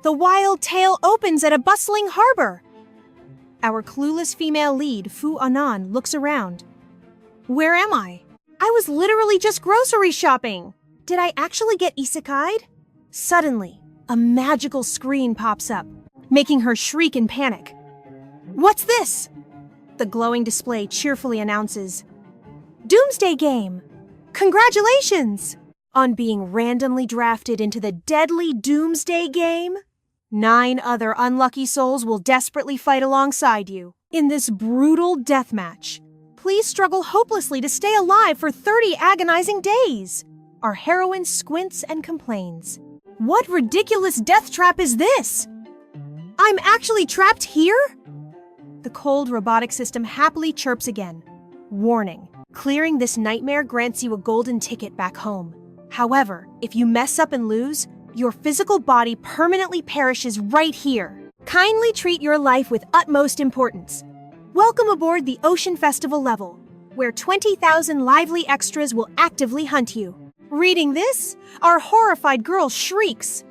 The wild tale opens at a bustling harbor. Our clueless female lead, Fu Anan, looks around. Where am I? I was literally just grocery shopping. Did I actually get isekai'd? Suddenly, a magical screen pops up, making her shriek in panic. What's this? The glowing display cheerfully announces, Doomsday Game! Congratulations! On being randomly drafted into the deadly Doomsday Game, 9 other unlucky souls will desperately fight alongside you. In this brutal deathmatch, please struggle hopelessly to stay alive for 30 agonizing days. Our heroine squints and complains. What ridiculous death trap is this? I'm actually trapped here? The cold robotic system happily chirps again. Warning, clearing this nightmare grants you a golden ticket back home. However, if you mess up and lose, your physical body permanently perishes right here. Kindly treat your life with utmost importance. Welcome aboard the Ocean Festival level, where 20,000 lively extras will actively hunt you. Reading this, our horrified girl shrieks.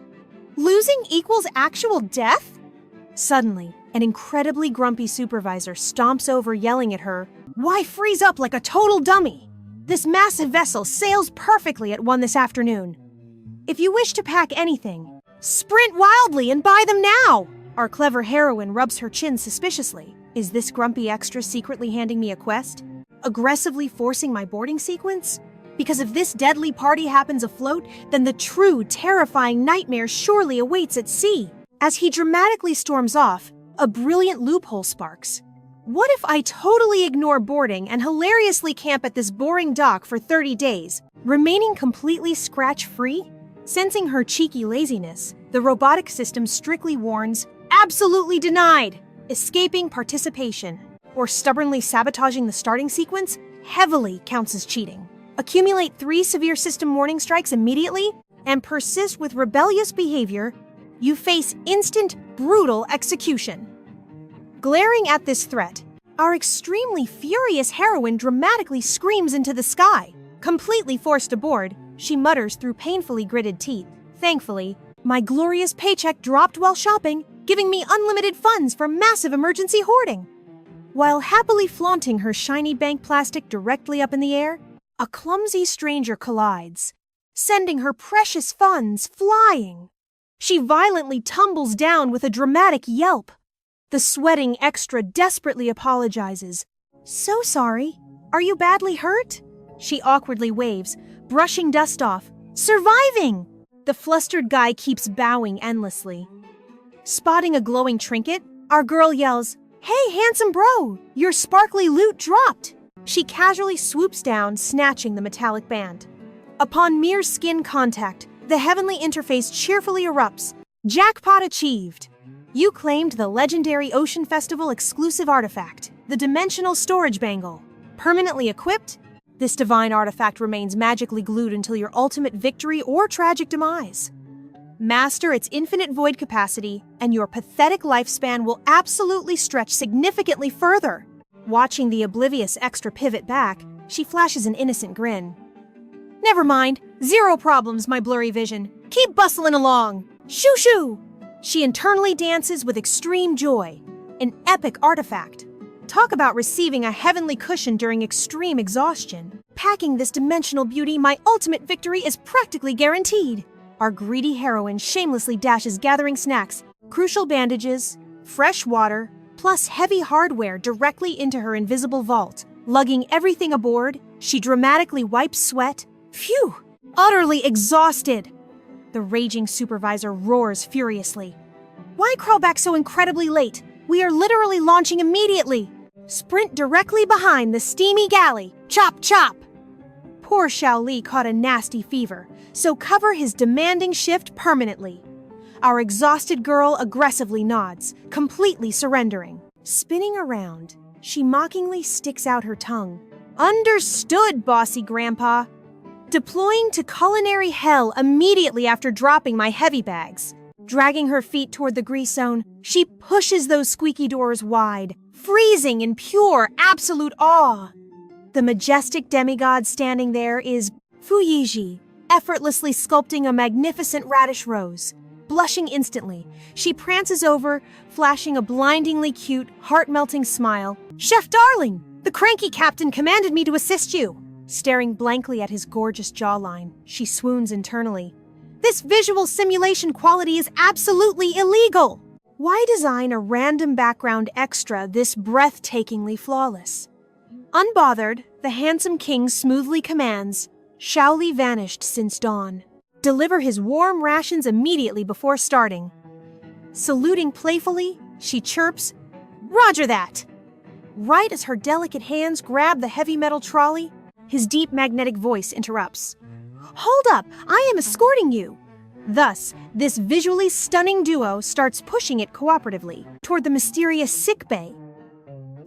Losing equals actual death? Suddenly, an incredibly grumpy supervisor stomps over yelling at her, Why freeze up like a total dummy? This massive vessel sails perfectly at 1 this afternoon. If you wish to pack anything, sprint wildly and buy them now! Our clever heroine rubs her chin suspiciously. Is this grumpy extra secretly handing me a quest? Aggressively forcing my boarding sequence? Because if this deadly party happens afloat, then the true, terrifying nightmare surely awaits at sea. As he dramatically storms off, a brilliant loophole sparks. What if I totally ignore boarding and hilariously camp at this boring dock for 30 days, remaining completely scratch-free? Sensing her cheeky laziness, the robotic system strictly warns, absolutely denied! Escaping participation, or stubbornly sabotaging the starting sequence, heavily counts as cheating. Accumulate 3 severe system warning strikes immediately, and persist with rebellious behavior, you face instant, brutal execution. Glaring at this threat, our extremely furious heroine dramatically screams into the sky. Completely forced aboard, she mutters through painfully gritted teeth. Thankfully, my glorious paycheck dropped while shopping, giving me unlimited funds for massive emergency hoarding. While happily flaunting her shiny bank plastic directly up in the air, a clumsy stranger collides, sending her precious funds flying. She violently tumbles down with a dramatic yelp. The sweating extra desperately apologizes. So sorry. Are you badly hurt? She awkwardly waves, brushing dust off. Surviving! The flustered guy keeps bowing endlessly. Spotting a glowing trinket, our girl yells, Hey, handsome bro! Your sparkly loot dropped! She casually swoops down, snatching the metallic band. Upon mere skin contact, the heavenly interface cheerfully erupts. Jackpot achieved! You claimed the legendary Ocean Festival exclusive artifact, the Dimensional Storage Bangle. Permanently equipped, this divine artifact remains magically glued until your ultimate victory or tragic demise. Master its infinite void capacity, and your pathetic lifespan will absolutely stretch significantly further. Watching the oblivious extra pivot back, she flashes an innocent grin. Never mind, 0 problems, my blurry vision. Keep bustling along. Shoo shoo! She internally dances with extreme joy. An epic artifact. Talk about receiving a heavenly cushion during extreme exhaustion. Packing this dimensional beauty, my ultimate victory is practically guaranteed. Our greedy heroine shamelessly dashes gathering snacks, crucial bandages, fresh water, plus heavy hardware directly into her invisible vault. Lugging everything aboard, she dramatically wipes sweat. Phew! Utterly exhausted! The raging supervisor roars furiously. Why crawl back so incredibly late? We are literally launching immediately! Sprint directly behind the steamy galley. Chop, chop! Poor Xiao Li caught a nasty fever, so cover his demanding shift permanently. Our exhausted girl aggressively nods, completely surrendering. Spinning around, she mockingly sticks out her tongue. Understood, bossy grandpa! Deploying to culinary hell immediately after dropping my heavy bags. Dragging her feet toward the grease zone, she pushes those squeaky doors wide, freezing in pure, absolute awe. The majestic demigod standing there is Fu Yiji, effortlessly sculpting a magnificent radish rose. Blushing instantly, she prances over, flashing a blindingly cute, heart-melting smile. "Chef darling, the cranky captain commanded me to assist you." Staring blankly at his gorgeous jawline, she swoons internally. "This visual simulation quality is absolutely illegal. Why design a random background extra this breathtakingly flawless?" Unbothered, the handsome king smoothly commands, "Shaoli vanished since dawn. Deliver his warm rations immediately before starting." Saluting playfully, she chirps, "Roger that." Right as her delicate hands grab the heavy metal trolley, his deep magnetic voice interrupts. "Hold up, I am escorting you." Thus, this visually stunning duo starts pushing it cooperatively toward the mysterious sick bay.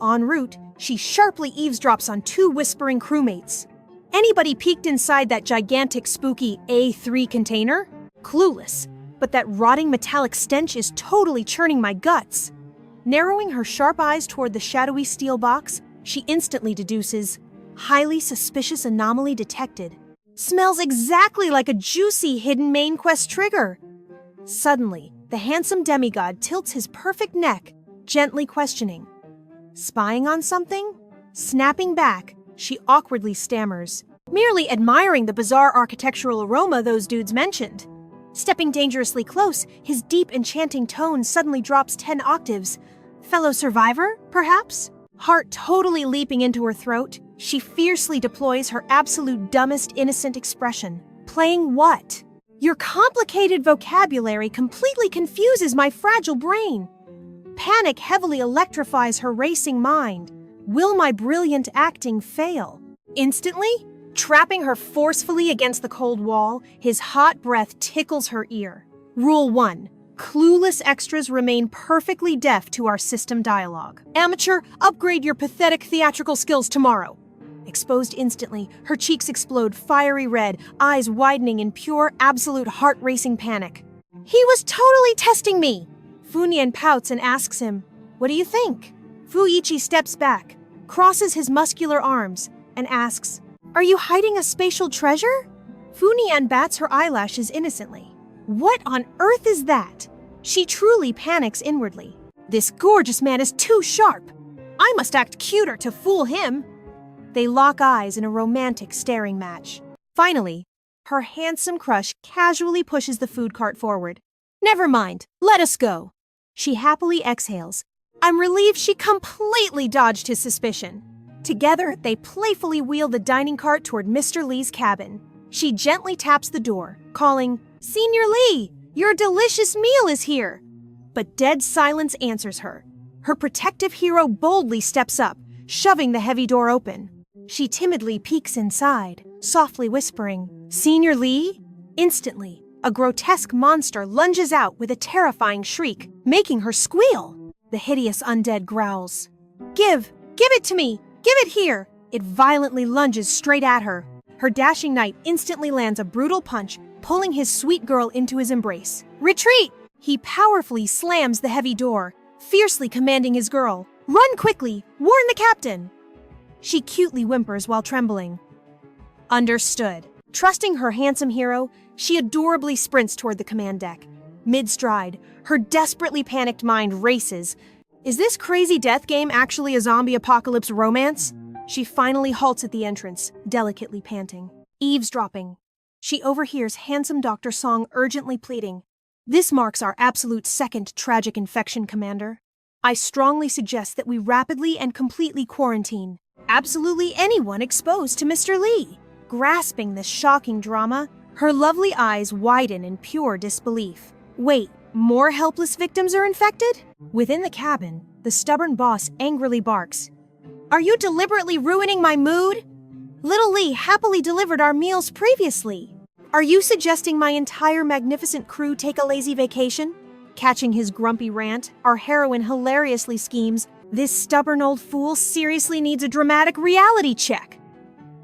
En route, she sharply eavesdrops on two whispering crewmates. Anybody peeked inside that gigantic spooky A3 container? Clueless, but that rotting metallic stench is totally churning my guts. Narrowing her sharp eyes toward the shadowy steel box, she instantly deduces, "Highly suspicious anomaly detected. Smells exactly like a juicy hidden main quest trigger." Suddenly, the handsome demigod tilts his perfect neck, gently questioning. "Spying on something?" Snapping back, she awkwardly stammers, "Merely admiring the bizarre architectural aroma those dudes mentioned." Stepping dangerously close, his deep, enchanting tone suddenly drops 10 octaves. "Fellow survivor, perhaps?" Heart totally leaping into her throat, she fiercely deploys her absolute dumbest innocent expression. "Playing what?" "Your complicated vocabulary completely confuses my fragile brain." Panic heavily electrifies her racing mind. Will my brilliant acting fail? Instantly, trapping her forcefully against the cold wall, his hot breath tickles her ear. Rule 1. Clueless extras remain perfectly deaf to our system dialogue. "Amateur, upgrade your pathetic theatrical skills tomorrow." Exposed instantly, her cheeks explode fiery red, eyes widening in pure, absolute heart-racing panic. "He was totally testing me!" Fu Nian pouts and asks him, "What do you think?" Fuichi steps back, crosses his muscular arms, and asks, "Are you hiding a spatial treasure?" Fu Nian bats her eyelashes innocently. What on earth is that? She truly panics inwardly. This gorgeous man is too sharp. I must act cuter to fool him. They lock eyes in a romantic staring match. Finally, her handsome crush casually pushes the food cart forward. "Never mind, let us go." She happily exhales. I'm relieved she completely dodged his suspicion. Together, they playfully wheel the dining cart toward Mr. Lee's cabin. She gently taps the door, calling, "Senior Lee, your delicious meal is here." But dead silence answers her. Her protective hero boldly steps up, shoving the heavy door open. She timidly peeks inside, softly whispering, "Senior Lee?" Instantly, a grotesque monster lunges out with a terrifying shriek, making her squeal. The hideous undead growls. Give it to me! Give it here!" It violently lunges straight at her. Her dashing knight instantly lands a brutal punch, pulling his sweet girl into his embrace. "Retreat!" He powerfully slams the heavy door, fiercely commanding his girl, "Run quickly! Warn the captain!" She cutely whimpers while trembling. Understood. Trusting her handsome hero, she adorably sprints toward the command deck. Mid-stride, her desperately panicked mind races. Is this crazy death game actually a zombie apocalypse romance? She finally halts at the entrance, delicately panting. Eavesdropping. She overhears handsome Dr. Song urgently pleading, "This marks our absolute second tragic infection, Commander. I strongly suggest that we rapidly and completely quarantine absolutely anyone exposed to Mr. Lee." Grasping this shocking drama, her lovely eyes widen in pure disbelief. Wait, more helpless victims are infected? Within the cabin, the stubborn boss angrily barks, "Are you deliberately ruining my mood? Little Lee happily delivered our meals previously. Are you suggesting my entire magnificent crew take a lazy vacation?" Catching his grumpy rant, our heroine hilariously schemes, "This stubborn old fool seriously needs a dramatic reality check."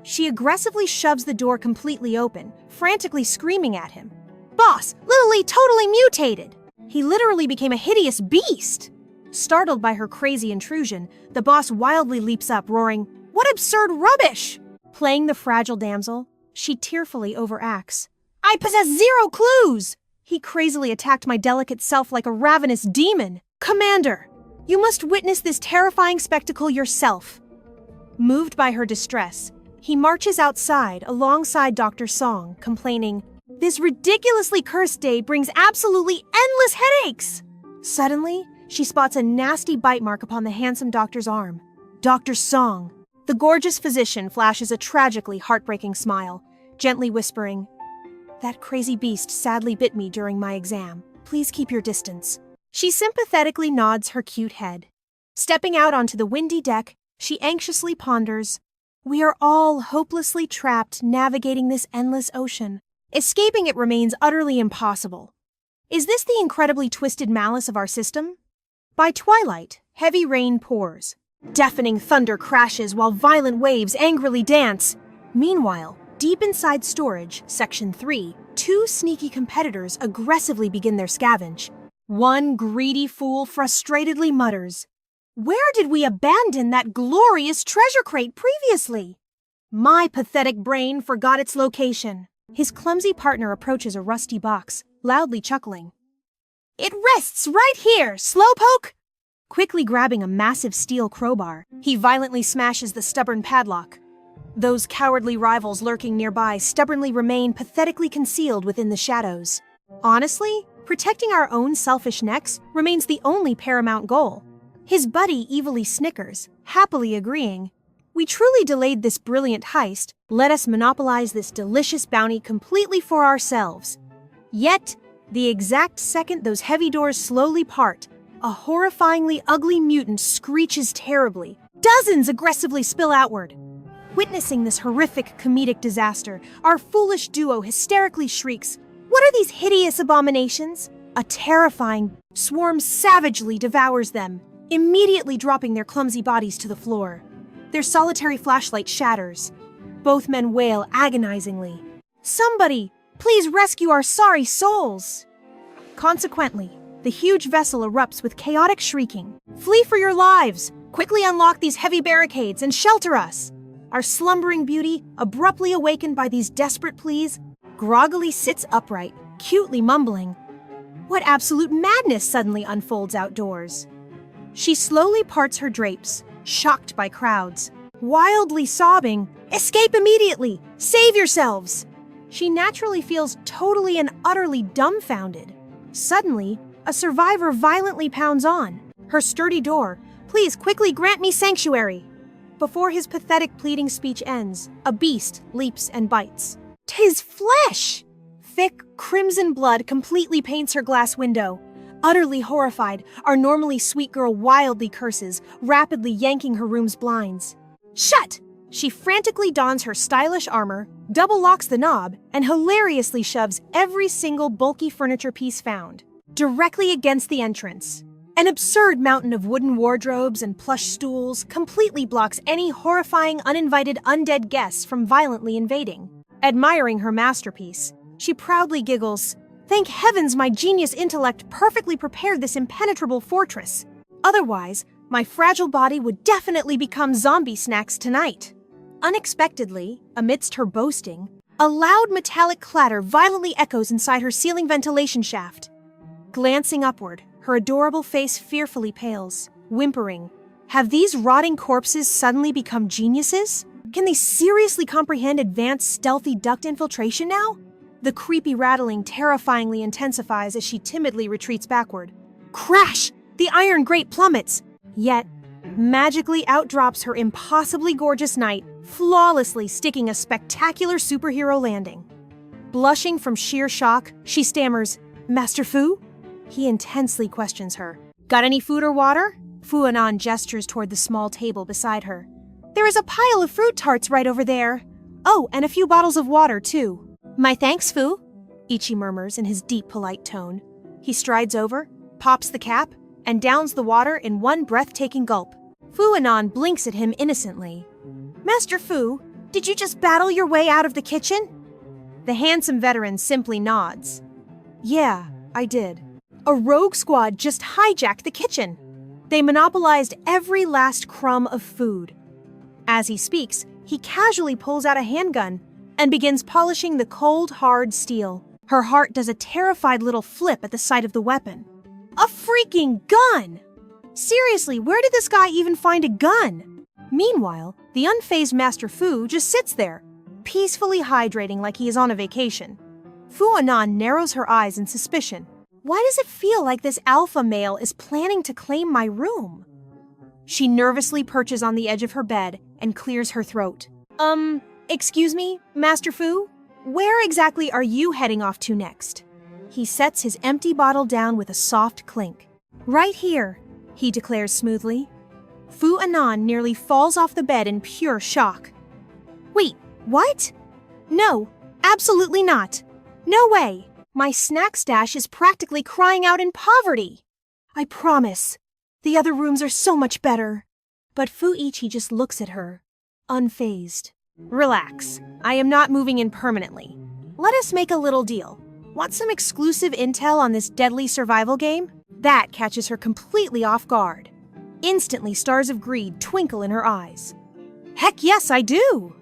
She aggressively shoves the door completely open, frantically screaming at him. "Boss, Little Lee totally mutated! He literally became a hideous beast!" Startled by her crazy intrusion, the boss wildly leaps up, roaring, "What absurd rubbish!" Playing the fragile damsel, she tearfully overacts. "I possess zero clues! He crazily attacked my delicate self like a ravenous demon. Commander, you must witness this terrifying spectacle yourself. Moved by her distress, he marches outside alongside Dr. Song, complaining, "This ridiculously cursed day brings absolutely endless headaches!" Suddenly, she spots a nasty bite mark upon the handsome doctor's arm. Dr. Song. The gorgeous physician flashes a tragically heartbreaking smile, gently whispering, "That crazy beast sadly bit me during my exam. Please keep your distance." She sympathetically nods her cute head. Stepping out onto the windy deck, she anxiously ponders, "We are all hopelessly trapped navigating this endless ocean. Escaping it remains utterly impossible. Is this the incredibly twisted malice of our system?" By twilight, heavy rain pours. Deafening thunder crashes while violent waves angrily dance. Meanwhile, deep inside storage, Section 3, two sneaky competitors aggressively begin their scavenge. One greedy fool frustratedly mutters, "Where did we abandon that glorious treasure crate previously? My pathetic brain forgot its location." His clumsy partner approaches a rusty box, loudly chuckling. "It rests right here, slowpoke!" Quickly grabbing a massive steel crowbar, he violently smashes the stubborn padlock. Those cowardly rivals lurking nearby stubbornly remain pathetically concealed within the shadows. Honestly, protecting our own selfish necks remains the only paramount goal. His buddy evilly snickers, happily agreeing, "We truly delayed this brilliant heist. Let us monopolize this delicious bounty completely for ourselves." Yet, the exact second those heavy doors slowly part, a horrifyingly ugly mutant screeches terribly. Dozens aggressively spill outward. Witnessing this horrific comedic disaster, our foolish duo hysterically shrieks, "What are these hideous abominations?" A terrifying swarm savagely devours them, immediately dropping their clumsy bodies to the floor. Their solitary flashlight shatters. Both men wail agonizingly, "Somebody, please rescue our sorry souls!" Consequently, the huge vessel erupts with chaotic shrieking. "Flee for your lives! Quickly unlock these heavy barricades and shelter us!" Our slumbering beauty, abruptly awakened by these desperate pleas, groggily sits upright, cutely mumbling. What absolute madness suddenly unfolds outdoors? She slowly parts her drapes, shocked by crowds, wildly sobbing, "Escape immediately! Save yourselves!" She naturally feels totally and utterly dumbfounded. Suddenly, a survivor violently pounds on. Her sturdy door, "Please quickly grant me sanctuary." Before his pathetic pleading speech ends, a beast leaps and bites. "'Tis flesh!" Thick, crimson blood completely paints her glass window. Utterly horrified, our normally sweet girl wildly curses, rapidly yanking her room's blinds. "Shut!" She frantically dons her stylish armor, double locks the knob, and hilariously shoves every single bulky furniture piece found directly against the entrance. An absurd mountain of wooden wardrobes and plush stools completely blocks any horrifying uninvited undead guests from violently invading. Admiring her masterpiece, she proudly giggles, "Thank heavens my genius intellect perfectly prepared this impenetrable fortress. Otherwise, my fragile body would definitely become zombie snacks tonight." Unexpectedly, amidst her boasting, a loud metallic clatter violently echoes inside her ceiling ventilation shaft. Glancing upward, her adorable face fearfully pales, whimpering, "Have these rotting corpses suddenly become geniuses? Can they seriously comprehend advanced stealthy duct infiltration now?" The creepy rattling terrifyingly intensifies as she timidly retreats backward. Crash! The iron grate plummets, yet magically outdrops her impossibly gorgeous knight, flawlessly sticking a spectacular superhero landing. Blushing from sheer shock, she stammers, "Master Fu?" He intensely questions her. "Got any food or water?" Fu Anan gestures toward the small table beside her. "There is a pile of fruit tarts right over there. Oh, and a few bottles of water, too." "My thanks, Fu," Ichi murmurs in his deep, polite tone. He strides over, pops the cap, and downs the water in one breathtaking gulp. Fu Anan blinks at him innocently. "Master Fu, did you just battle your way out of the kitchen?" The handsome veteran simply nods. "Yeah, I did. A rogue squad just hijacked the kitchen. They monopolized every last crumb of food." As he speaks, he casually pulls out a handgun and begins polishing the cold, hard steel. Her heart does a terrified little flip at the sight of the weapon. A freaking gun! Seriously, where did this guy even find a gun? Meanwhile, the unfazed Master Fu just sits there, peacefully hydrating like he is on a vacation. Fu Anan narrows her eyes in suspicion. Why does it feel like this alpha male is planning to claim my room? She nervously perches on the edge of her bed and clears her throat. Excuse me, Master Fu? Where exactly are you heading off to next? He sets his empty bottle down with a soft clink. Right here, he declares smoothly. Fu Anan nearly falls off the bed in pure shock. Wait, what? No, absolutely not. No way. My snack stash is practically crying out in poverty. I promise. The other rooms are so much better. But Fuichi just looks at her, unfazed. Relax. I am not moving in permanently. Let us make a little deal. Want some exclusive intel on this deadly survival game? That catches her completely off guard. Instantly, stars of greed twinkle in her eyes. Heck yes, I do!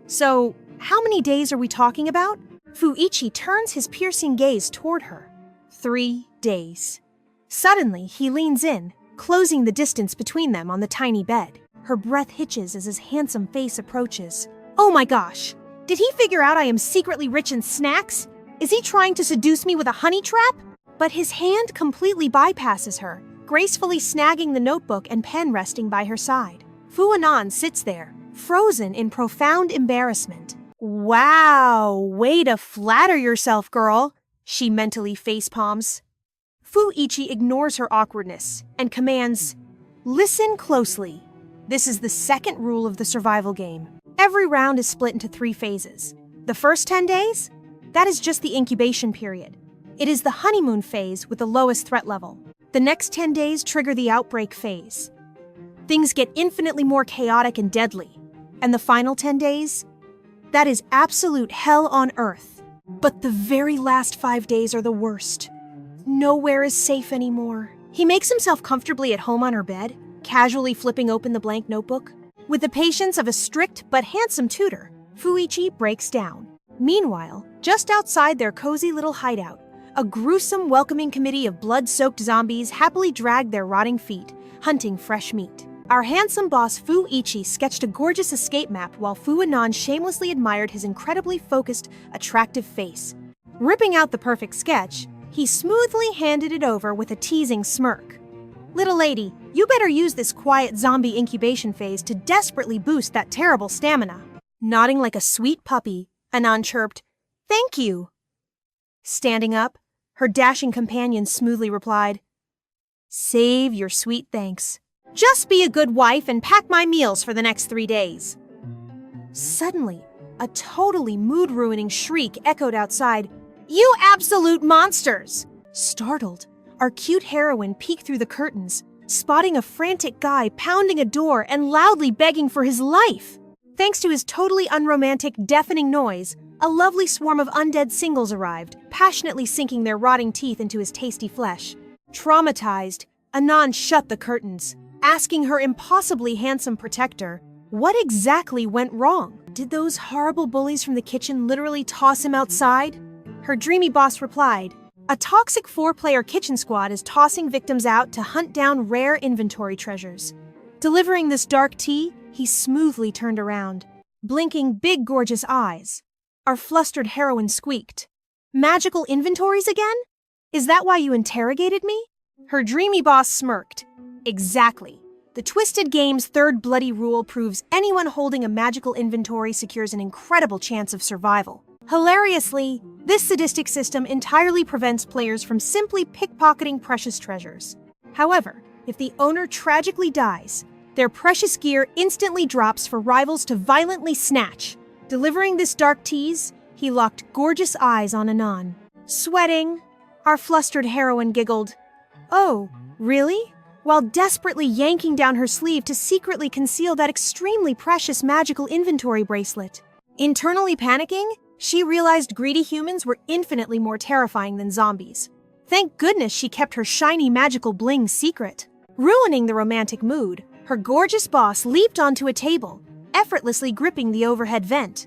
So, how many days are we talking about? Fuichi turns his piercing gaze toward her. 3 days. Suddenly, he leans in, closing the distance between them on the tiny bed. Her breath hitches as his handsome face approaches. Oh my gosh! Did he figure out I am secretly rich in snacks? Is he trying to seduce me with a honey trap? But his hand completely bypasses her, gracefully snagging the notebook and pen resting by her side. Fu Anan sits there, frozen in profound embarrassment. Wow, way to flatter yourself, girl, she mentally facepalms. Fuichi ignores her awkwardness and commands, listen closely. This is the second rule of the survival game. Every round is split into 3 phases. The first 10 days? That is just the incubation period. It is the honeymoon phase with the lowest threat level. The next 10 days trigger the outbreak phase. Things get infinitely more chaotic and deadly. And the final 10 days? That is absolute hell on earth. But the very last 5 days are the worst. Nowhere is safe anymore. He makes himself comfortably at home on her bed, casually flipping open the blank notebook. With the patience of a strict but handsome tutor, Fuichi breaks down. Meanwhile, just outside their cozy little hideout, a gruesome welcoming committee of blood-soaked zombies happily drag their rotting feet, hunting fresh meat. Our handsome boss Fuichi sketched a gorgeous escape map while Fu Anan shamelessly admired his incredibly focused, attractive face. Ripping out the perfect sketch, he smoothly handed it over with a teasing smirk. Little lady, you better use this quiet zombie incubation phase to desperately boost that terrible stamina. Nodding like a sweet puppy, Anan chirped, Thank you. Standing up, her dashing companion smoothly replied, Save your sweet thanks. Just be a good wife and pack my meals for the next 3 days. Suddenly, a totally mood-ruining shriek echoed outside. You absolute monsters! Startled, our cute heroine peeked through the curtains, spotting a frantic guy pounding a door and loudly begging for his life. Thanks to his totally unromantic, deafening noise, a lovely swarm of undead singles arrived, passionately sinking their rotting teeth into his tasty flesh. Traumatized, Anan shut the curtains, asking her impossibly handsome protector, what exactly went wrong? Did those horrible bullies from the kitchen literally toss him outside? Her dreamy boss replied, a toxic 4-player kitchen squad is tossing victims out to hunt down rare inventory treasures. Delivering this dark tea, he smoothly turned around, blinking big gorgeous eyes. Our flustered heroine squeaked. Magical inventories again? Is that why you interrogated me? Her dreamy boss smirked. Exactly. The Twisted Game's third bloody rule proves anyone holding a magical inventory secures an incredible chance of survival. Hilariously, this sadistic system entirely prevents players from simply pickpocketing precious treasures. However, if the owner tragically dies, their precious gear instantly drops for rivals to violently snatch. Delivering this dark tease, he locked gorgeous eyes on Anan. Sweating, our flustered heroine giggled. Oh, really? While desperately yanking down her sleeve to secretly conceal that extremely precious magical inventory bracelet. Internally panicking, she realized greedy humans were infinitely more terrifying than zombies. Thank goodness she kept her shiny magical bling secret. Ruining the romantic mood, her gorgeous boss leaped onto a table, effortlessly gripping the overhead vent.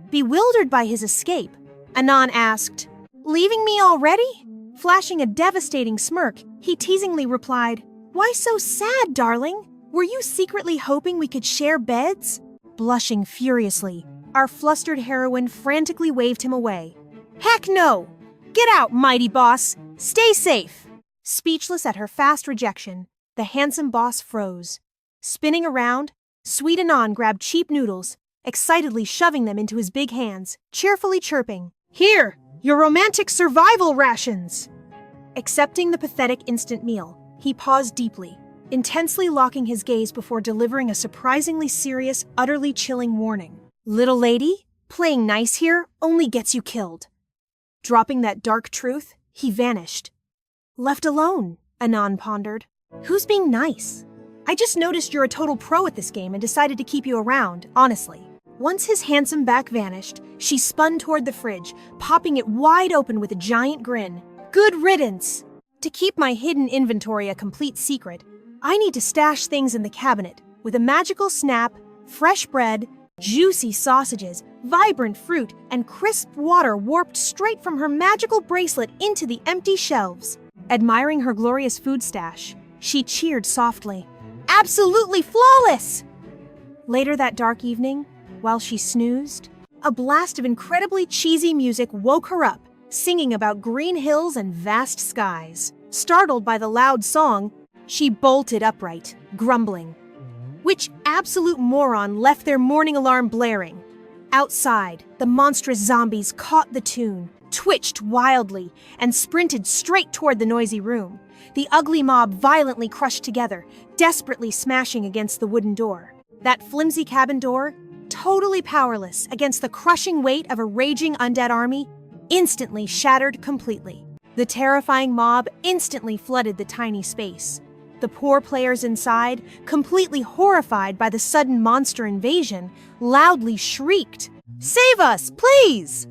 Bewildered by his escape, Anan asked, Leaving me already? Flashing a devastating smirk, he teasingly replied, "Why so sad, darling? Were you secretly hoping we could share beds?" Blushing furiously, our flustered heroine frantically waved him away. "Heck no! Get out, mighty boss! Stay safe!" Speechless at her fast rejection, the handsome boss froze. Spinning around, Fu Anan grabbed cheap noodles, excitedly shoving them into his big hands, cheerfully chirping, "Here, your romantic survival rations!" Accepting the pathetic instant meal, he paused deeply, intensely locking his gaze before delivering a surprisingly serious, utterly chilling warning. "Little lady, playing nice here only gets you killed." Dropping that dark truth, he vanished. "Left alone," Anan pondered. "Who's being nice? I just noticed you're a total pro at this game and decided to keep you around, honestly." Once his handsome back vanished, she spun toward the fridge, popping it wide open with a giant grin. "Good riddance! To keep my hidden inventory a complete secret, I need to stash things in the cabinet with a magical snap, fresh bread, juicy sausages, vibrant fruit, and crisp water warped straight from her magical bracelet into the empty shelves." Admiring her glorious food stash, she cheered softly. "Absolutely flawless!" Later that dark evening, while she snoozed, a blast of incredibly cheesy music woke her up, singing about green hills and vast skies. Startled by the loud song, she bolted upright, grumbling. Which absolute moron left their morning alarm blaring? Outside, the monstrous zombies caught the tune, twitched wildly, and sprinted straight toward the noisy room. The ugly mob violently crushed together, desperately smashing against the wooden door. That flimsy cabin door, totally powerless against the crushing weight of a raging undead army, instantly shattered completely. The terrifying mob instantly flooded the tiny space. The poor players inside, completely horrified by the sudden monster invasion, loudly shrieked, "Save us, please!"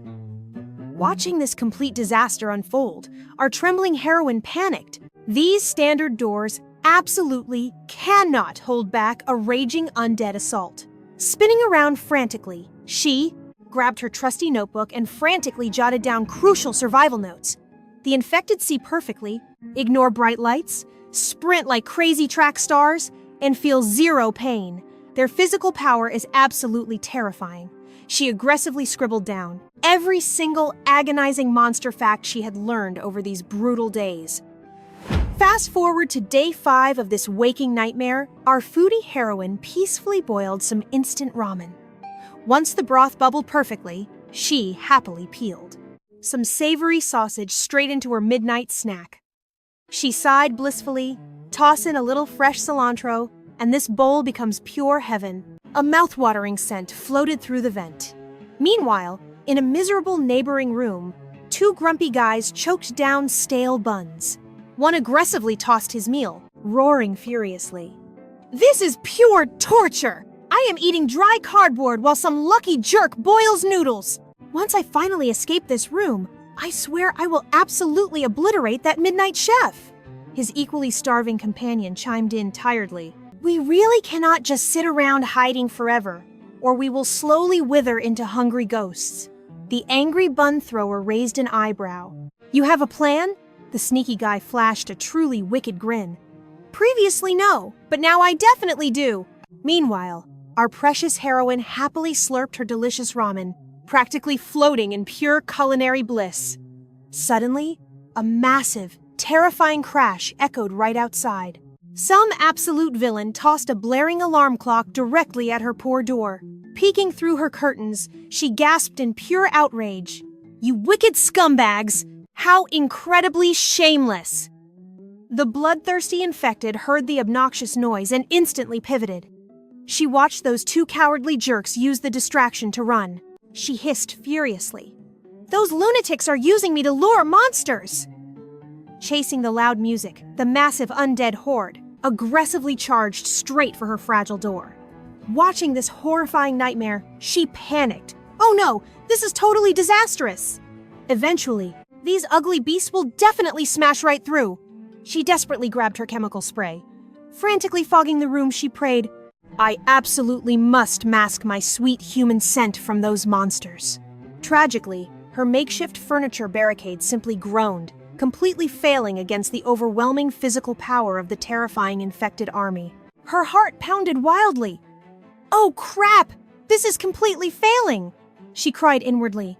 Watching this complete disaster unfold, our trembling heroine panicked. These standard doors absolutely cannot hold back a raging undead assault. Spinning around frantically, she grabbed her trusty notebook and frantically jotted down crucial survival notes. The infected see perfectly, ignore bright lights, sprint like crazy track stars, and feel zero pain. Their physical power is absolutely terrifying. She aggressively scribbled down every single agonizing monster fact she had learned over these brutal days. Fast forward to day 5 of this waking nightmare, our foodie heroine peacefully boiled some instant ramen. Once the broth bubbled perfectly, she happily peeled some savory sausage straight into her midnight snack. She sighed blissfully, toss in a little fresh cilantro, and this bowl becomes pure heaven. A mouth-watering scent floated through the vent. Meanwhile, in a miserable neighboring room, 2 grumpy guys choked down stale buns. One aggressively tossed his meal, roaring furiously. "This is pure torture! I am eating dry cardboard while some lucky jerk boils noodles! Once I finally escape this room, I swear I will absolutely obliterate that midnight chef!" His equally starving companion chimed in tiredly. "We really cannot just sit around hiding forever, or we will slowly wither into hungry ghosts." The angry bun thrower raised an eyebrow. "You have a plan?" The sneaky guy flashed a truly wicked grin. "Previously no, but now I definitely do." Meanwhile, our precious heroine happily slurped her delicious ramen, practically floating in pure culinary bliss. Suddenly, a massive, terrifying crash echoed right outside. Some absolute villain tossed a blaring alarm clock directly at her poor door. Peeking through her curtains, she gasped in pure outrage. "You wicked scumbags! How incredibly shameless!" The bloodthirsty infected heard the obnoxious noise and instantly pivoted. She watched those 2 cowardly jerks use the distraction to run. She hissed furiously. "Those lunatics are using me to lure monsters!" Chasing the loud music, the massive undead horde aggressively charged straight for her fragile door. Watching this horrifying nightmare, she panicked. "Oh no, this is totally disastrous!" Eventually, these ugly beasts will definitely smash right through. She desperately grabbed her chemical spray. Frantically fogging the room, she prayed, "I absolutely must mask my sweet human scent from those monsters." Tragically, Her makeshift furniture barricade simply groaned, completely failing against the overwhelming physical power of the terrifying infected army. Her heart pounded wildly. "Oh crap! This is completely failing!" she cried inwardly.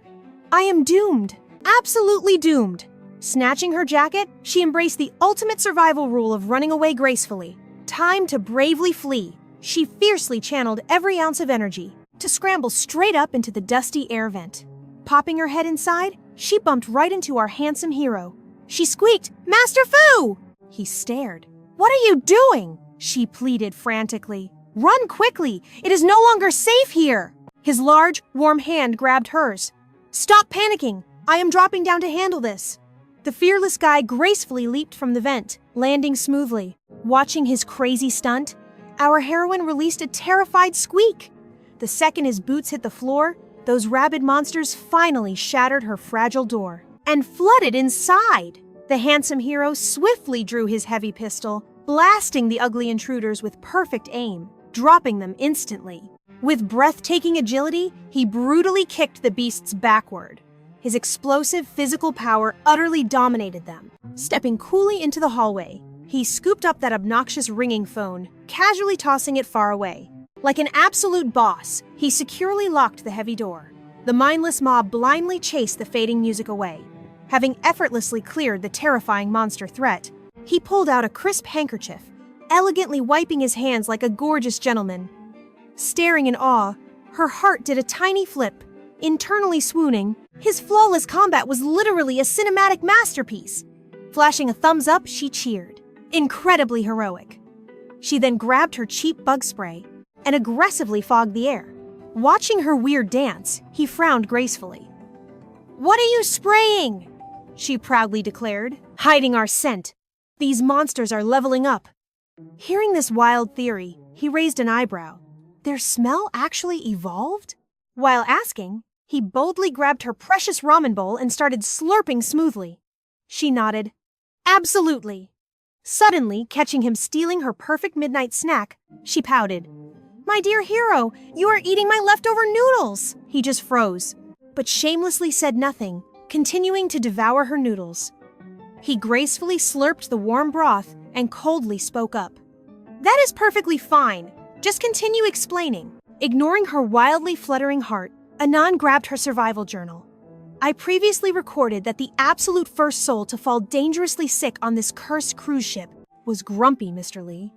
"I am doomed. Absolutely doomed." Snatching her jacket, she embraced the ultimate survival rule of running away gracefully. Time to bravely flee. She fiercely channeled every ounce of energy to scramble straight up into the dusty air vent. Popping her head inside, she bumped right into our handsome hero. She squeaked, "Master Fu!" He stared. "What are you doing?" she pleaded frantically. "Run quickly! It is no longer safe here!" His large, warm hand grabbed hers. "Stop panicking! I am dropping down to handle this." The fearless guy gracefully leaped from the vent, landing smoothly. Watching his crazy stunt, our heroine released a terrified squeak. The second his boots hit the floor, those rabid monsters finally shattered her fragile door and flooded inside. The handsome hero swiftly drew his heavy pistol, blasting the ugly intruders with perfect aim, dropping them instantly. With breathtaking agility, he brutally kicked the beasts backward. His explosive physical power utterly dominated them. Stepping coolly into the hallway, he scooped up that obnoxious ringing phone, casually tossing it far away. Like an absolute boss, he securely locked the heavy door. The mindless mob blindly chased the fading music away. Having effortlessly cleared the terrifying monster threat, he pulled out a crisp handkerchief, elegantly wiping his hands like a gorgeous gentleman. Staring in awe, her heart did a tiny flip. Internally swooning, his flawless combat was literally a cinematic masterpiece. Flashing a thumbs up, she cheered. Incredibly heroic. She then grabbed her cheap bug spray and aggressively fogged the air. Watching her weird dance, he frowned gracefully. "What are you spraying?" she proudly declared, hiding our scent. "These monsters are leveling up." Hearing this wild theory, he raised an eyebrow. Their smell actually evolved? While asking, he boldly grabbed her precious ramen bowl and started slurping smoothly. She nodded. "Absolutely." Suddenly, catching him stealing her perfect midnight snack, she pouted. "My dear hero, you are eating my leftover noodles!" He just froze, but shamelessly said nothing, continuing to devour her noodles. He gracefully slurped the warm broth and coldly spoke up. "That is perfectly fine. Just continue explaining." Ignoring her wildly fluttering heart, Anan grabbed her survival journal. "I previously recorded that the absolute first soul to fall dangerously sick on this cursed cruise ship was Grumpy, Mr. Lee.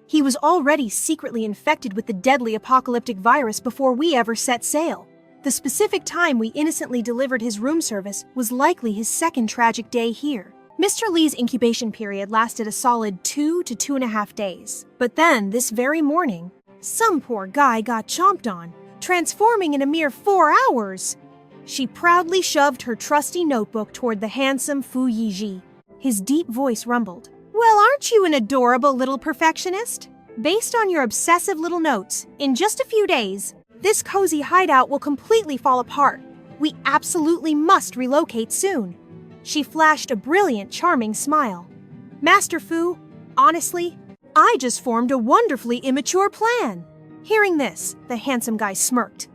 He was already secretly infected with the deadly apocalyptic virus before we ever set sail. The specific time we innocently delivered his room service was likely his second tragic day here. Mr. Lee's incubation period lasted a solid 2 to 2.5 days. But then, this very morning, some poor guy got chomped on, transforming in a mere 4 hours. She proudly shoved her trusty notebook toward the handsome Fu Yiji. His deep voice rumbled. "Well, aren't you an adorable little perfectionist? Based on your obsessive little notes, in just a few days, this cozy hideout will completely fall apart. We absolutely must relocate soon." She flashed a brilliant, charming smile. "Master Fu, honestly, I just formed a wonderfully immature plan." Hearing this, the handsome guy smirked.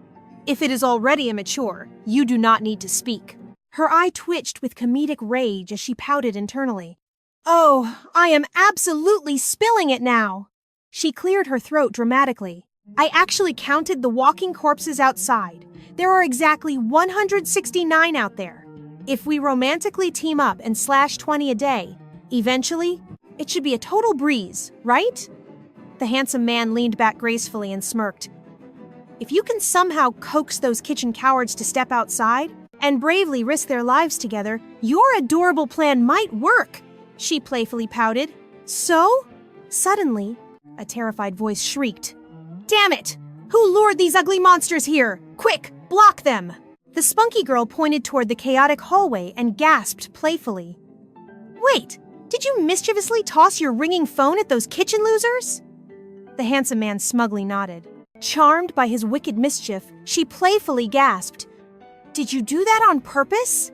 "If it is already immature, you do not need to speak." Her eye twitched with comedic rage as she pouted internally. "Oh, I am absolutely spilling it now." She cleared her throat dramatically. "I actually counted the walking corpses outside. There are exactly 169 out there. If we romantically team up and slash 20 a day, eventually, it should be a total breeze, right?" The handsome man leaned back gracefully and smirked. "If you can somehow coax those kitchen cowards to step outside and bravely risk their lives together, your adorable plan might work," she playfully pouted. "So?" Suddenly, a terrified voice shrieked. "Damn it! Who lured these ugly monsters here? Quick, block them!" The spunky girl pointed toward the chaotic hallway and gasped playfully. "Wait, did you mischievously toss your ringing phone at those kitchen losers?" The handsome man smugly nodded. Charmed by his wicked mischief, she playfully gasped, "Did you do that on purpose?"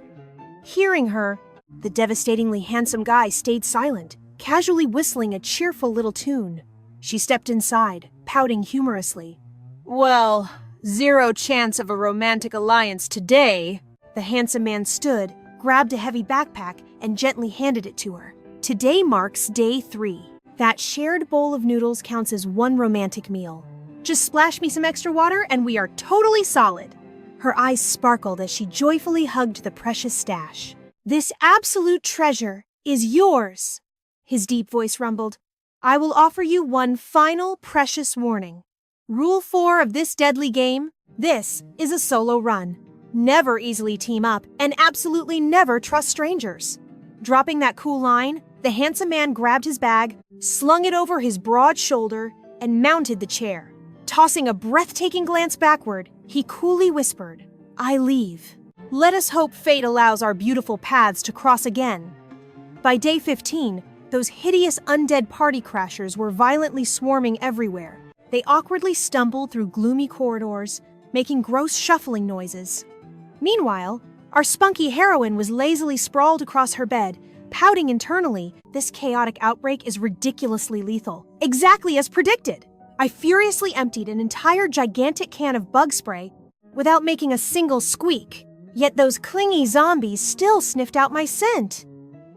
Hearing her, the devastatingly handsome guy stayed silent, casually whistling a cheerful little tune. She stepped inside, pouting humorously. "Well, zero chance of a romantic alliance today," The handsome man stood, grabbed a heavy backpack, and gently handed it to her. Today marks day 3. That shared bowl of noodles counts as one romantic meal. Just splash me some extra water and we are totally solid. Her eyes sparkled as she joyfully hugged the precious stash. This absolute treasure is yours. His deep voice rumbled. I will offer you one final precious warning. Rule 4 of this deadly game, this is a solo run. Never easily team up and absolutely never trust strangers. Dropping that cool line, the handsome man grabbed his bag, slung it over his broad shoulder, and mounted the chair. Tossing a breathtaking glance backward, he coolly whispered, I leave. Let us hope fate allows our beautiful paths to cross again. By day 15, those hideous undead party crashers were violently swarming everywhere. They awkwardly stumbled through gloomy corridors, making gross shuffling noises. Meanwhile, our spunky heroine was lazily sprawled across her bed, pouting internally. This chaotic outbreak is ridiculously lethal. Exactly as predicted. I furiously emptied an entire gigantic can of bug spray without making a single squeak. Yet those clingy zombies still sniffed out my scent.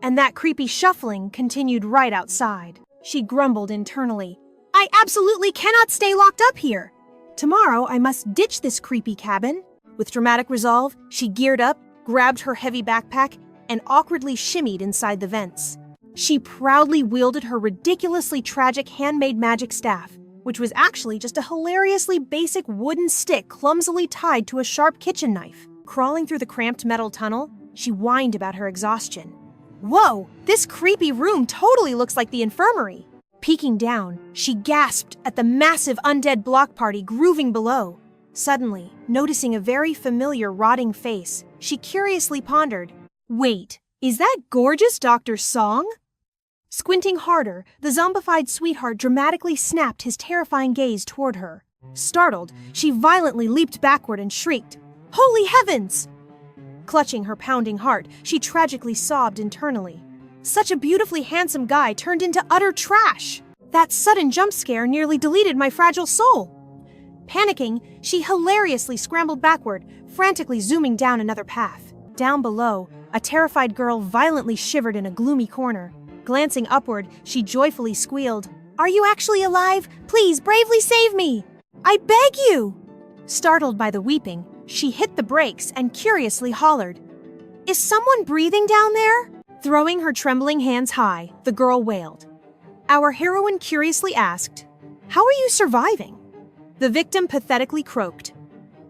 And that creepy shuffling continued right outside. She grumbled internally. I absolutely cannot stay locked up here. Tomorrow I must ditch this creepy cabin. With dramatic resolve, she geared up, grabbed her heavy backpack, and awkwardly shimmied inside the vents. She proudly wielded her ridiculously tragic handmade magic staff, which was actually just a hilariously basic wooden stick clumsily tied to a sharp kitchen knife. Crawling through the cramped metal tunnel, she whined about her exhaustion. Whoa, this creepy room totally looks like the infirmary. Peeking down, she gasped at the massive undead block party grooving below. Suddenly, noticing a very familiar rotting face, she curiously pondered, wait, is that gorgeous Dr. Song? Squinting harder, the zombified sweetheart dramatically snapped his terrifying gaze toward her. Startled, she violently leaped backward and shrieked, Holy heavens! Clutching her pounding heart, she tragically sobbed internally. Such a beautifully handsome guy turned into utter trash. That sudden jump scare nearly deleted my fragile soul. Panicking, she hilariously scrambled backward, frantically zooming down another path. Down below, a terrified girl violently shivered in a gloomy corner. Glancing upward, she joyfully squealed, Are you actually alive? Please bravely save me! I beg you! Startled by the weeping, she hit the brakes and curiously hollered, Is someone breathing down there? Throwing her trembling hands high, the girl wailed. Our heroine curiously asked, How are you surviving? The victim pathetically croaked,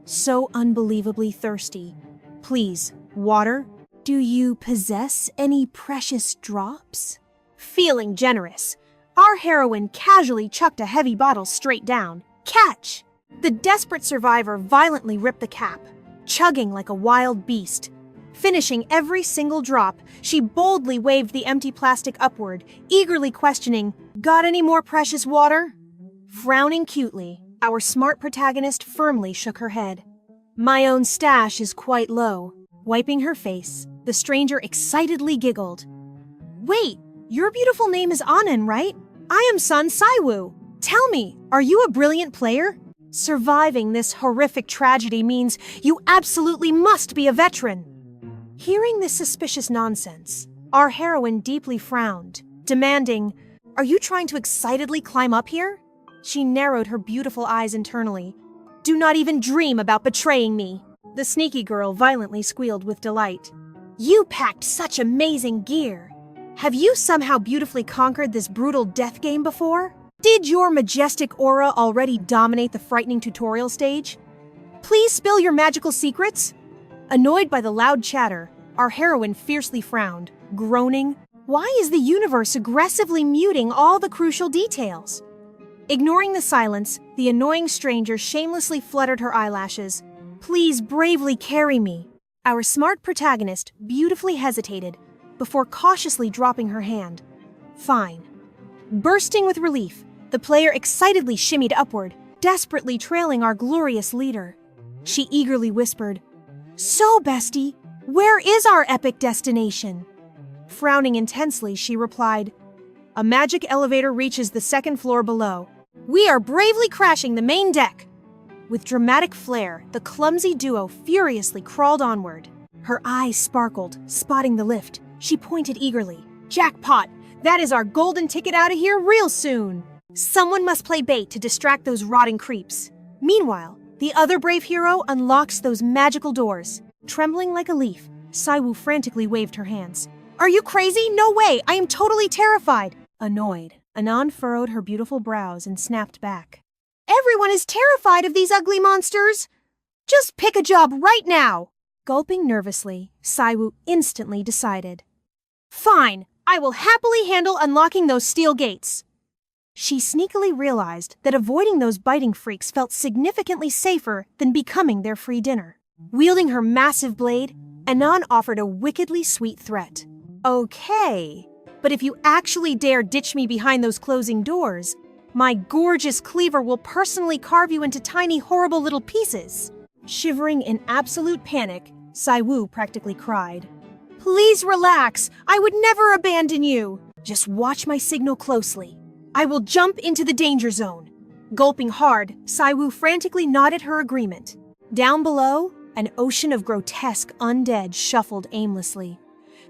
So unbelievably thirsty. Please, water? Do you possess any precious drops? Feeling generous, our heroine casually chucked a heavy bottle straight down. Catch! The desperate survivor violently ripped the cap, chugging like a wild beast. Finishing every single drop, she boldly waved the empty plastic upward, eagerly questioning, Got any more precious water? Frowning cutely, our smart protagonist firmly shook her head. My own stash is quite low. Wiping her face, the stranger excitedly giggled. Wait, your beautiful name is Anan, right? I am Sun Saiwoo. Tell me, are you a brilliant player? Surviving this horrific tragedy means you absolutely must be a veteran. Hearing this suspicious nonsense, our heroine deeply frowned, demanding, Are you trying to excitedly climb up here? She narrowed her beautiful eyes internally. Do not even dream about betraying me. The sneaky girl violently squealed with delight. You packed such amazing gear. Have you somehow beautifully conquered this brutal death game before? Did your majestic aura already dominate the frightening tutorial stage? Please spill your magical secrets? Annoyed by the loud chatter, our heroine fiercely frowned, groaning, Why is the universe aggressively muting all the crucial details? Ignoring the silence, the annoying stranger shamelessly fluttered her eyelashes. Please bravely carry me. Our smart protagonist beautifully hesitated before cautiously dropping her hand. Fine. Bursting with relief, the player excitedly shimmied upward, desperately trailing our glorious leader. She eagerly whispered, So, bestie, where is our epic destination? Frowning intensely, she replied, A magic elevator reaches the second floor below. We are bravely crashing the main deck. With dramatic flair, the clumsy duo furiously crawled onward. Her eyes sparkled, spotting the lift. She pointed eagerly. Jackpot! That is our golden ticket out of here real soon! Someone must play bait to distract those rotting creeps. Meanwhile, the other brave hero unlocks those magical doors. Trembling like a leaf, Saiwu frantically waved her hands. Are you crazy? No way! I am totally terrified! Annoyed, Anan furrowed her beautiful brows and snapped back. Everyone is terrified of these ugly monsters! Just pick a job right now! Gulping nervously, Saiwu instantly decided. Fine, I will happily handle unlocking those steel gates. She sneakily realized that avoiding those biting freaks felt significantly safer than becoming their free dinner. Wielding her massive blade, Anan offered a wickedly sweet threat. Okay, but if you actually dare ditch me behind those closing doors, my gorgeous cleaver will personally carve you into tiny, horrible little pieces. Shivering in absolute panic, Saiwu practically cried. Please relax. I would never abandon you. Just watch my signal closely. I will jump into the danger zone. Gulping hard, Saiwu frantically nodded her agreement. Down below, an ocean of grotesque undead shuffled aimlessly.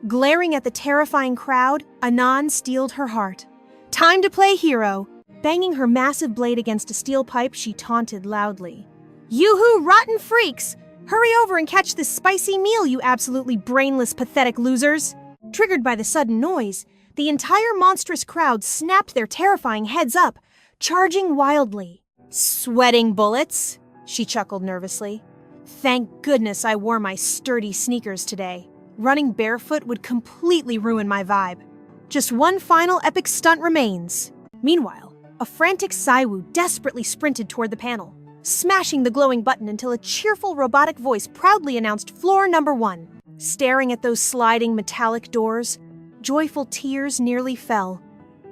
Glaring at the terrifying crowd, Anan steeled her heart. Time to play hero. Banging her massive blade against a steel pipe, she taunted loudly. Yoo-hoo, rotten freaks! Hurry over and catch this spicy meal, you absolutely brainless, pathetic losers! Triggered by the sudden noise, the entire monstrous crowd snapped their terrifying heads up, charging wildly. Sweating bullets? She chuckled nervously. Thank goodness I wore my sturdy sneakers today. Running barefoot would completely ruin my vibe. Just one final epic stunt remains. Meanwhile, a frantic Saiwu desperately sprinted toward the panel, smashing the glowing button until a cheerful robotic voice proudly announced floor number 1. Staring at those sliding metallic doors, joyful tears nearly fell.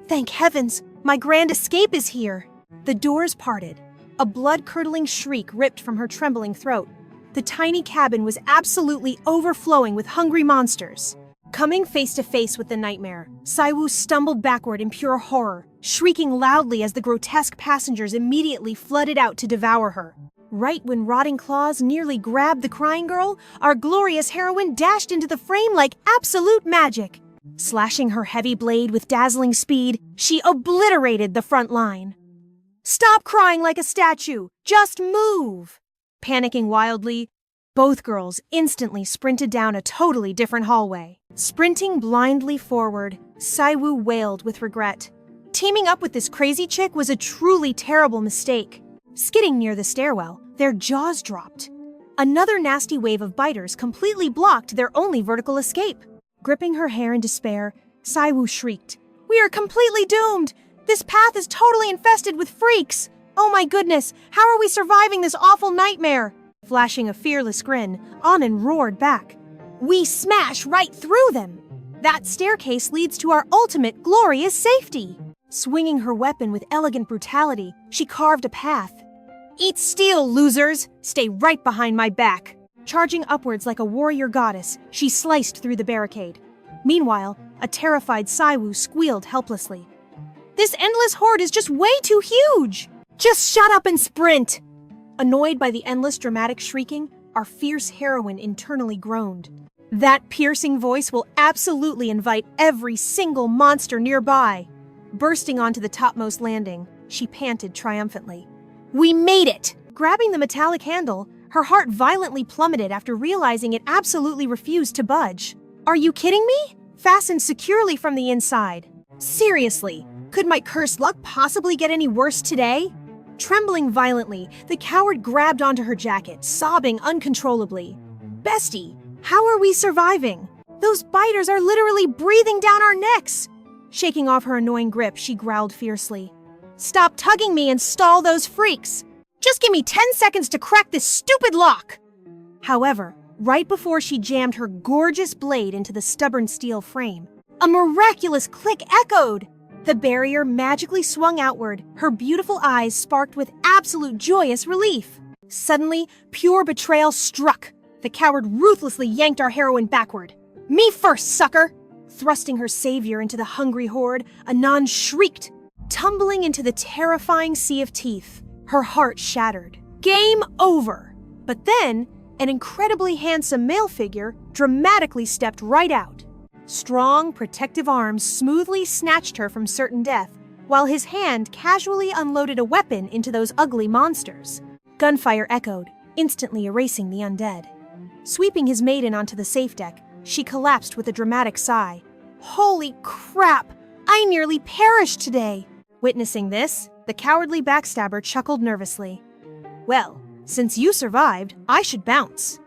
Thank heavens, my grand escape is here. The doors parted. A blood-curdling shriek ripped from her trembling throat. The tiny cabin was absolutely overflowing with hungry monsters. Coming face to face with the nightmare, Saiwu stumbled backward in pure horror, shrieking loudly as the grotesque passengers immediately flooded out to devour her. Right when rotting claws nearly grabbed the crying girl, our glorious heroine dashed into the frame like absolute magic. Slashing her heavy blade with dazzling speed, she obliterated the front line. Stop crying like a statue! Just move! Panicking wildly, both girls instantly sprinted down a totally different hallway. Sprinting blindly forward, Saiwu wailed with regret. Teaming up with this crazy chick was a truly terrible mistake. Skidding near the stairwell, their jaws dropped. Another nasty wave of biters completely blocked their only vertical escape. Gripping her hair in despair, Saiwu shrieked, We are completely doomed! This path is totally infested with freaks! Oh my goodness, how are we surviving this awful nightmare? Flashing a fearless grin, Anan roared back. We smash right through them! That staircase leads to our ultimate glorious safety! Swinging her weapon with elegant brutality, she carved a path. Eat steel, losers! Stay right behind my back! Charging upwards like a warrior goddess, she sliced through the barricade. Meanwhile, a terrified Saiwu squealed helplessly. This endless hoard is just way too huge! Just shut up and sprint! Annoyed by the endless dramatic shrieking, our fierce heroine internally groaned. That piercing voice will absolutely invite every single monster nearby. Bursting onto the topmost landing, she panted triumphantly. We made it! Grabbing the metallic handle, her heart violently plummeted after realizing it absolutely refused to budge. Are you kidding me? Fastened securely from the inside. Seriously, could my cursed luck possibly get any worse today? Trembling violently, the coward grabbed onto her jacket, sobbing uncontrollably. Bestie, how are we surviving? Those biters are literally breathing down our necks! Shaking off her annoying grip, she growled fiercely. Stop tugging me and stall those freaks! Just give me 10 seconds to crack this stupid lock! However, right before she jammed her gorgeous blade into the stubborn steel frame, a miraculous click echoed! The barrier magically swung outward, her beautiful eyes sparked with absolute joyous relief. Suddenly, pure betrayal struck. The coward ruthlessly yanked our heroine backward. Me first, sucker! Thrusting her savior into the hungry horde, Anan shrieked, tumbling into the terrifying sea of teeth. Her heart shattered. Game over! But then, an incredibly handsome male figure dramatically stepped right out. Strong, protective arms smoothly snatched her from certain death, while his hand casually unloaded a weapon into those ugly monsters. Gunfire echoed, instantly erasing the undead. Sweeping his maiden onto the safe deck, she collapsed with a dramatic sigh. Holy crap! I nearly perished today! Witnessing this, the cowardly backstabber chuckled nervously. Well, since you survived, I should bounce.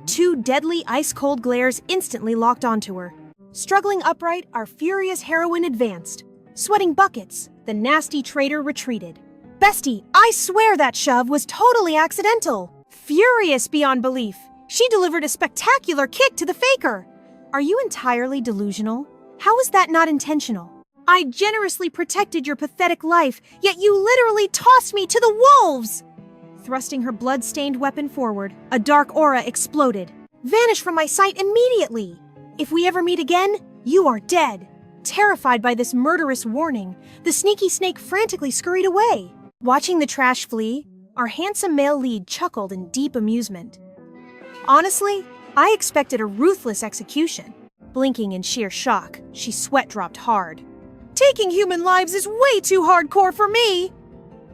Two deadly ice-cold glares instantly locked onto her. Struggling upright, our furious heroine advanced. Sweating buckets, the nasty traitor retreated. Bestie, I swear that shove was totally accidental. Furious beyond belief, she delivered a spectacular kick to the faker. Are you entirely delusional? How is that not intentional? I generously protected your pathetic life, yet you literally tossed me to the wolves! Thrusting her blood-stained weapon forward, a dark aura exploded. Vanish from my sight immediately! If we ever meet again, you are dead. Terrified by this murderous warning, the sneaky snake frantically scurried away. Watching the trash flee, our handsome male lead chuckled in deep amusement. Honestly, I expected a ruthless execution. Blinking in sheer shock, she sweat-dropped hard. Taking human lives is way too hardcore for me!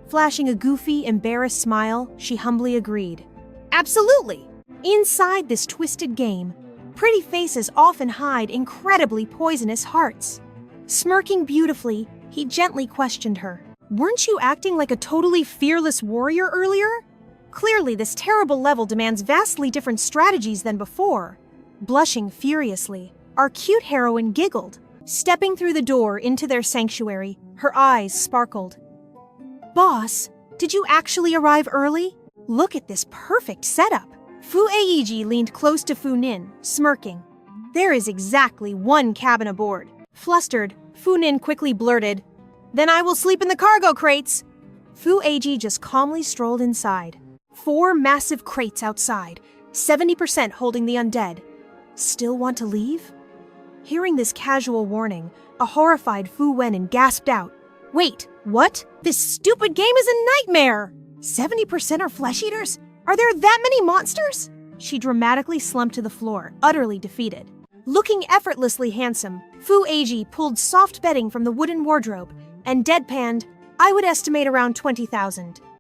Flashing a goofy, embarrassed smile, she humbly agreed. Absolutely! Inside this twisted game, pretty faces often hide incredibly poisonous hearts. Smirking beautifully, he gently questioned her. Weren't you acting like a totally fearless warrior earlier? Clearly, this terrible level demands vastly different strategies than before. Blushing furiously, our cute heroine giggled. Stepping through the door into their sanctuary, her eyes sparkled. Boss, did you actually arrive early? Look at this perfect setup. Fu Anan leaned close to Fu Nin, smirking. There is exactly one cabin aboard. Flustered, Fu Nin quickly blurted, Then I will sleep in the cargo crates. Fu Anan just calmly strolled inside. 4 massive crates outside, 70% holding the undead. Still want to leave? Hearing this casual warning, a horrified Fu Wenan gasped out. Wait, what? This stupid game is a nightmare! 70% are flesh-eaters? Are there that many monsters? She dramatically slumped to the floor, utterly defeated. Looking effortlessly handsome, Fu Anan pulled soft bedding from the wooden wardrobe and deadpanned, I would estimate around 20,000.